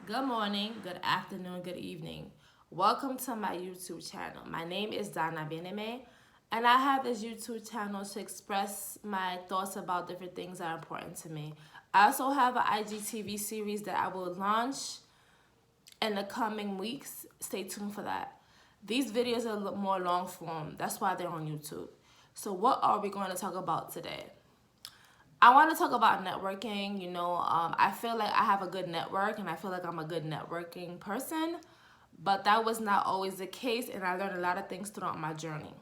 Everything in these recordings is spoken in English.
Good morning, good afternoon, good evening. Welcome to my YouTube channel. My name is Bien-Aime, and I have this YouTube channel to express my thoughts about different things that are important to me. I also have an IGTV series that I will launch in the coming weeks. Stay tuned for that. These videos are a little more long form. That's why they're on YouTube. So what are we going to talk about today? I want to talk about networking. I feel like I have a good network and I feel like I'm a good networking person, but that was not always the case, and I learned a lot of things throughout my journey.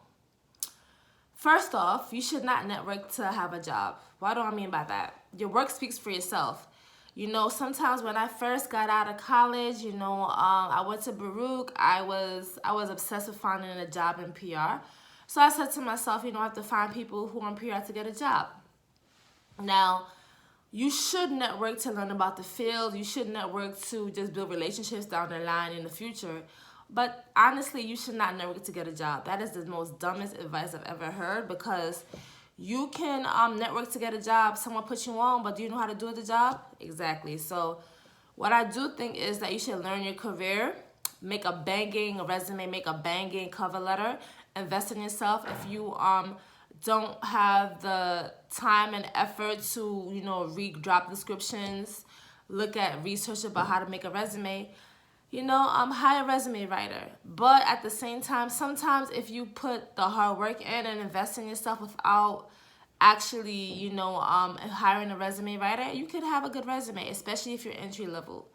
First off, you should not network to have a job. What do I mean by that? Your work speaks for yourself. Sometimes when I first got out of college, I went to Baruch. I was obsessed with finding a job in PR. So I said to myself, I have to find people who are in PR to get a job. Now, you should network to learn about the field. You should network to just build relationships down the line in the future. But honestly, you should not network to get a job. That is the most dumbest advice I've ever heard, because you can network to get a job. Someone puts you on, but do you know how to do the job? Exactly. So what I do think is that you should learn your career, make a banging resume, make a banging cover letter, invest in yourself. If you don't have the time and effort to, read job descriptions, look at research about how to make a resume, hire a resume writer. But at the same time, sometimes if you put the hard work in and invest in yourself without actually, hiring a resume writer, you could have a good resume, especially if you're entry level.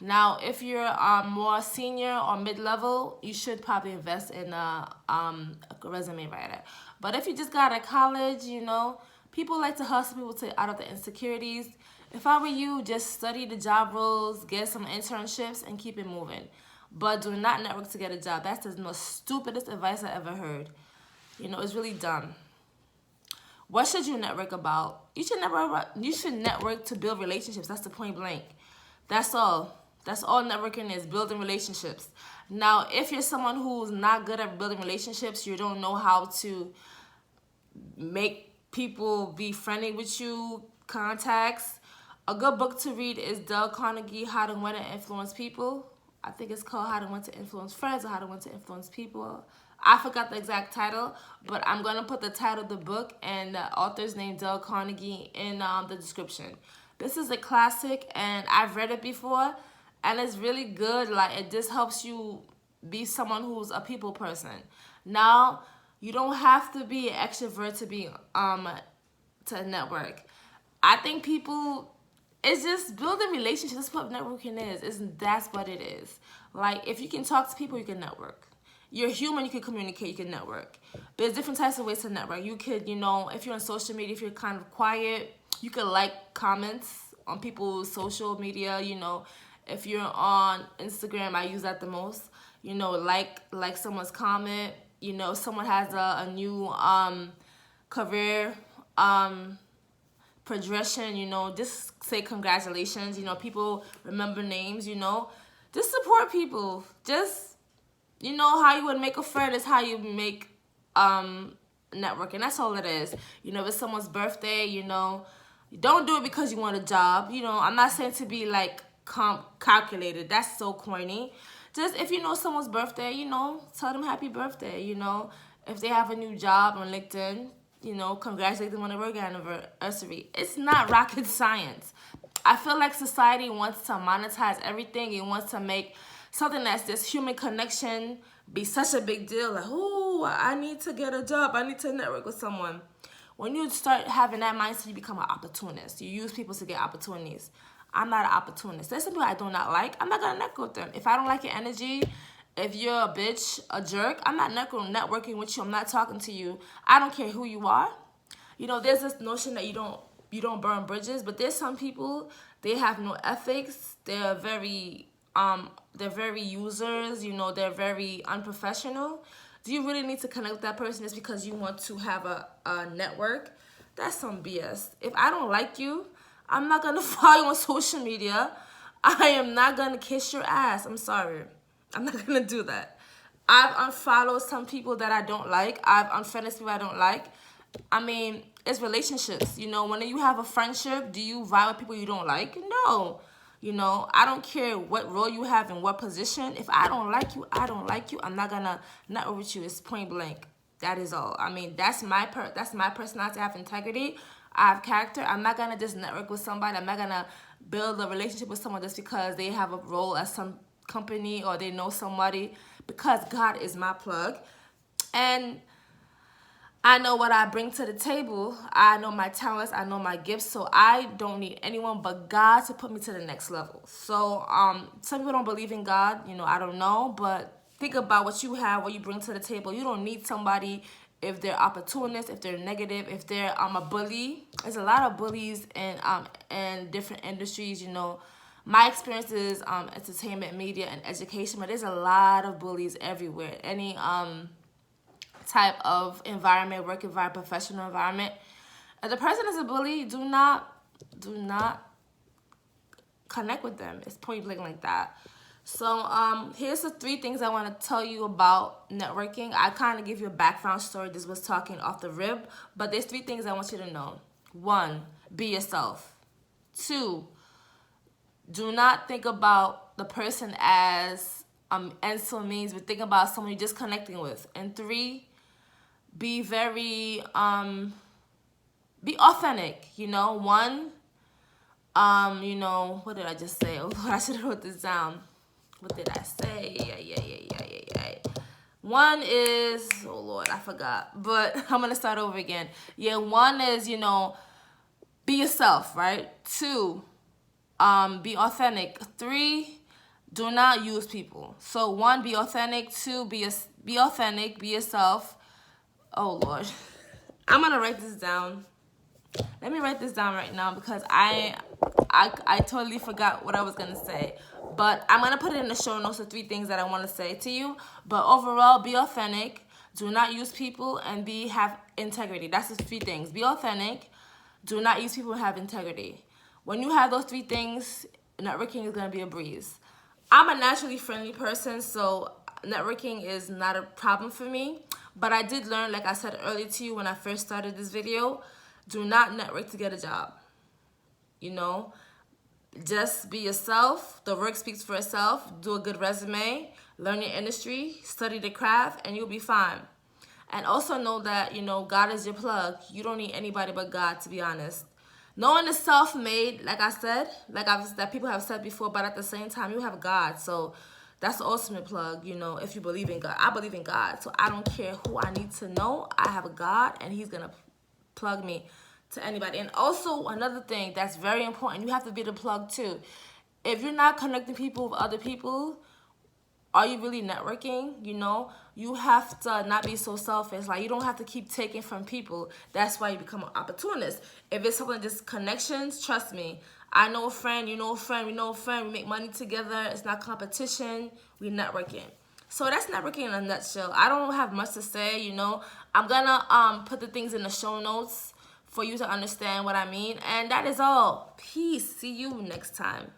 Now, if you're more senior or mid-level, you should probably invest in a resume writer. But if you just got out of college, people like to hustle people to out of the insecurities. If I were you, just study the job roles, get some internships, and keep it moving. But do not network to get a job. That's the most stupidest advice I ever heard. It's really dumb. What should you network about? You should network to build relationships. That's the point blank. That's all. That's all networking is, building relationships. Now, if you're someone who's not good at building relationships, you don't know how to make people be friendly with you, contacts. A good book to read is Dale Carnegie, How to Win and Influence People. I think it's called How to Win to Influence Friends or How to Win to Influence People. I forgot the exact title, but I'm going to put the title of the book and the author's name, Dale Carnegie, in the description. This is a classic, and I've read it before, and it's really good. Like, it just helps you be someone who's a people person. Now, you don't have to be an extrovert to be to network. I think it's just building relationships. That's what networking is. That's what it is. Like, if you can talk to people, you can network. You're human, you can communicate, you can network. There's different types of ways to network. You could, if you're on social media, if you're kind of quiet, you could like comments on people's social media. If you're on Instagram, I use that the most. Like someone's comment. Someone has a new career progression. Just say congratulations. People remember names. Just support people. Just how you would make a friend is how you make networking. That's all it is. If it's someone's birthday, don't do it because you want a job. I'm not saying to be like calculated. That's so corny. Just if you know someone's birthday, tell them happy birthday. If they have a new job on LinkedIn, congratulate them on their work anniversary. It's not rocket science. I feel like society wants to monetize everything. It wants to make something that's this human connection be such a big deal. Like, oh, I need to get a job. I need to network with someone. When you start having that mindset, you become an opportunist. You use people to get opportunities. I'm not an opportunist. There's some people I do not like. I'm not going to network with them. If I don't like your energy, if you're a bitch, a jerk, I'm not networking with you. I'm not talking to you. I don't care who you are. There's this notion that you don't burn bridges, but there's some people, they have no ethics. They're very users. They're very unprofessional. Do you really need to connect with that person just because you want to have a network? That's some BS. If I don't like you, I'm not going to follow you on social media. I am not going to kiss your ass. I'm sorry. I'm not going to do that. I've unfollowed some people that I don't like. I've unfriended people I don't like. It's relationships. When you have a friendship, do you vibe with people you don't like? No. You know, I don't care what role you have and what position. If I don't like you, I don't like you. I'm not gonna network with you. It's point blank. That is all. I mean, that's my personality. I have integrity. I have character. I'm not gonna just network with somebody. I'm not gonna build a relationship with someone just because they have a role at some company or they know somebody, because God is my plug. And I know what I bring to the table. I know my talents. I know my gifts. So I don't need anyone but God to put me to the next level. So some people don't believe in God. You know, I don't know. But think about what you have, what you bring to the table. You don't need somebody if they're opportunists, if they're negative, if they're a bully. There's a lot of bullies in different industries, you know. My experience is entertainment, media, and education. But there's a lot of bullies everywhere. Any type of environment, work environment, professional environment. If the person is a bully, do not connect with them. It's point blank like that. So here's the 3 things I want to tell you about networking. I kind of give you a background story. This was talking off the rib, but there's 3 things I want you to know. 1, be yourself. 2, do not think about the person as and so means, but think about someone you're just connecting with. And 3, be very be authentic. You know, 1, you know, what did I just say? Oh Lord, I should have wrote this down. What did I say? Yeah. 1 is, oh Lord, I forgot, but I'm gonna start over again. Yeah, 1 is, you know, be yourself, right? 2, be authentic. 3, do not use people. So 1, be authentic. 2, be authentic, be yourself. Oh Lord, I'm gonna write this down. Let me write this down right now because I totally forgot what I was gonna say. But I'm gonna put it in the show notes, the 3 things that I want to say to you. But overall, be authentic. Do not use people, and have integrity. That's the 3 things. Be authentic. Do not use people, and have integrity. When you have those 3 things, networking is gonna be a breeze. I'm a naturally friendly person, so networking is not a problem for me. But I did learn, like I said earlier to you when I first started this video, do not network to get a job. You know, just be yourself. The work speaks for itself. Do a good resume, learn your industry, study the craft, and you'll be fine. And also know that, you know, God is your plug. You don't need anybody but God, to be honest. No one is self-made, like I said, that people have said before, but at the same time, you have God. So that's the ultimate plug, you know, if you believe in God. I believe in God, so I don't care who I need to know. I have a God, and he's going to plug me to anybody. And also, another thing that's very important, you have to be the plug too. If you're not connecting people with other people, are you really networking? You know, you have to not be so selfish. Like, you don't have to keep taking from people. That's why you become an opportunist. If it's something just connections, trust me. I know a friend, you know a friend, we know a friend. We make money together. It's not competition. We networking. So that's networking in a nutshell. I don't have much to say, you know. I'm gonna put the things in the show notes for you to understand what I mean. And that is all. Peace. See you next time.